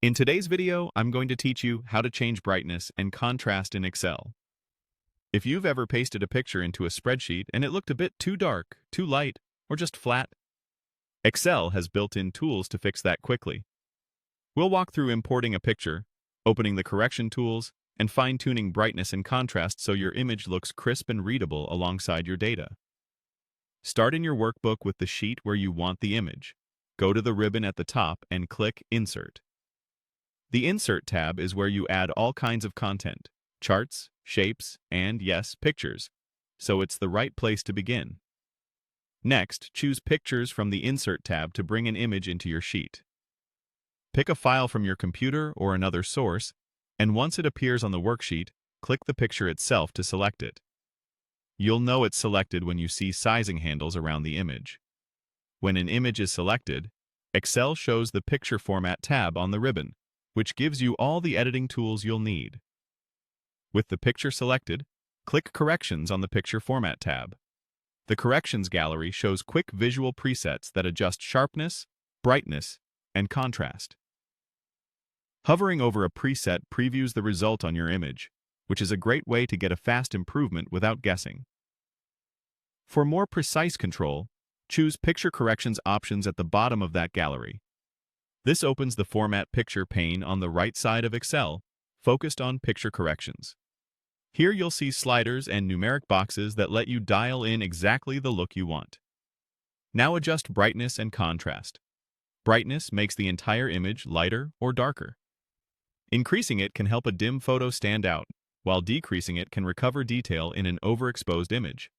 In today's video, I'm going to teach you how to change brightness and contrast in Excel. If you've ever pasted a picture into a spreadsheet and it looked a bit too dark, too light, or just flat, Excel has built-in tools to fix that quickly. We'll walk through importing a picture, opening the correction tools, and fine-tuning brightness and contrast so your image looks crisp and readable alongside your data. Start in your workbook with the sheet where you want the image. Go to the ribbon at the top and click Insert. The Insert tab is where you add all kinds of content, charts, shapes, and, yes, pictures, so it's the right place to begin. Next, choose Pictures from the Insert tab to bring an image into your sheet. Pick a file from your computer or another source, and once it appears on the worksheet, click the picture itself to select it. You'll know it's selected when you see sizing handles around the image. When an image is selected, Excel shows the Picture Format tab on the ribbon, which gives you all the editing tools you'll need. With the picture selected, click Corrections on the Picture Format tab. The Corrections gallery shows quick visual presets that adjust sharpness, brightness, and contrast. Hovering over a preset previews the result on your image, which is a great way to get a fast improvement without guessing. For more precise control, choose Picture Corrections options at the bottom of that gallery. This opens the Format Picture pane on the right side of Excel, focused on picture corrections. Here you'll see sliders and numeric boxes that let you dial in exactly the look you want. Now adjust brightness and contrast. Brightness makes the entire image lighter or darker. Increasing it can help a dim photo stand out, while decreasing it can recover detail in an overexposed image.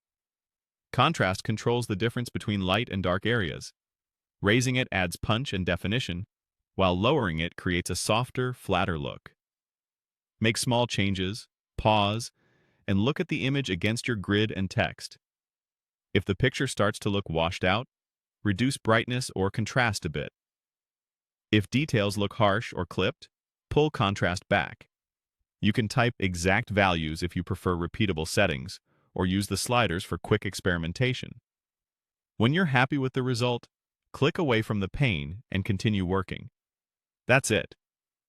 Contrast controls the difference between light and dark areas. Raising it adds punch and definition, while lowering it creates a softer, flatter look. Make small changes, pause, and look at the image against your grid and text. If the picture starts to look washed out, reduce brightness or contrast a bit. If details look harsh or clipped, pull contrast back. You can type exact values if you prefer repeatable settings, or use the sliders for quick experimentation. When you're happy with the result, click away from the pane and continue working. That's it.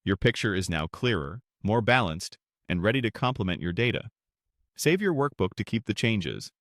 Your picture is now clearer, more balanced, and ready to complement your data. Save your workbook to keep the changes,